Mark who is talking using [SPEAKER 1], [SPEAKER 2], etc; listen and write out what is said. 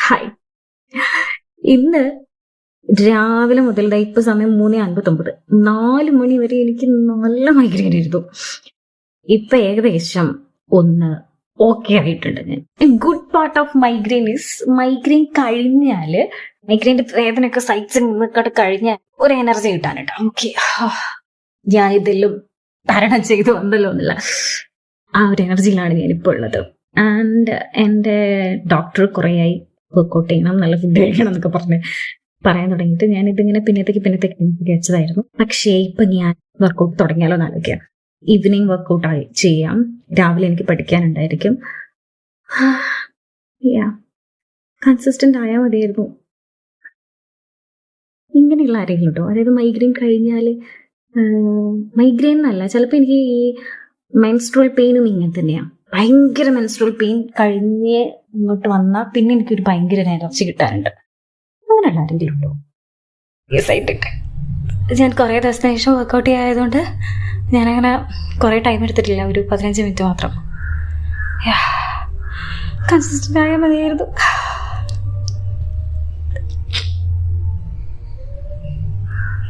[SPEAKER 1] Hi. ഇന്ന് രാവിലെ മുതൽ ഇപ്പൊ സമയം 3:59, 4 മണി വരെ എനിക്ക് നല്ല മൈഗ്രെയിൻ ആയിരുന്നു. ഇപ്പൊ ഏകദേശം ഒന്ന് ഓക്കെ ആയിട്ടുണ്ട്. ഞാൻ good part of migraine is migraine കഴിഞ്ഞാല് മൈഗ്രെയിന്റെ വേദനയൊക്കെ സൈറ്റ്സ് നിന്നൊക്കെ കഴിഞ്ഞാൽ ഒരു എനർജി കിട്ടാനുണ്ട്. ഓക്കെ, ഞാൻ ഇതെല്ലാം തരണം ചെയ്ത് വന്നല്ലോ എന്നുള്ള ആ ഒരു എനർജിയിലാണ് ഞാനിപ്പോൾ ഉള്ളത്. ആൻഡ് എൻ്റെ ഡോക്ടർ കുറേയായി വർക്കൗട്ട് ചെയ്യണം, നല്ല ഫുഡ് കഴിക്കണം എന്നൊക്കെ പറയാൻ തുടങ്ങിയിട്ട് ഞാൻ ഇതിങ്ങനെ പിന്നത്തേക്ക് വെച്ചതായിരുന്നു. പക്ഷേ ഇപ്പൊ ഞാൻ വർക്കൗട്ട് തുടങ്ങിയാലോ എന്ന് ആലോചിക്കാം. ഈവനിങ് വർക്കൗട്ട് ചെയ്യാം, രാവിലെ എനിക്ക് പഠിക്കാനുണ്ടായിരിക്കും. കൺസിസ്റ്റന്റ് ആയാൽ മതിയായിരുന്നു. ഇങ്ങനെയുള്ള ആരെങ്കിലും കേട്ടോ, അതായത് മൈഗ്രെയിൻ കഴിഞ്ഞാല് മൈഗ്രെയിൻ എന്നല്ല, ചിലപ്പോൾ എനിക്ക് ഈ മെൻസ്ട്രുവൽ പെയിനും ഇങ്ങനെ തന്നെയാണ്. ഭയങ്കര മെൻസ്ട്രുവൽ പെയിൻ കഴിഞ്ഞ് ഇങ്ങോട്ട് വന്നാൽ പിന്നെ എനിക്കൊരു ഭയങ്കര എനർജി കിട്ടാറുണ്ട്. അങ്ങനെയുള്ള ആരെങ്കിലും ഉണ്ടോ? യെസ് ആയിട്ടൊക്കെ ഞാൻ കുറേ ദിവസത്തിന് ശേഷം വർക്കൗട്ട് ചെയ്യായതുകൊണ്ട് ഞാനങ്ങനെ കുറേ ടൈം എടുത്തിട്ടില്ല, ഒരു 15 മിനിറ്റ് മാത്രം. കൺസിസ്റ്റന്റ് ആയാൽ മതിയായിരുന്നു.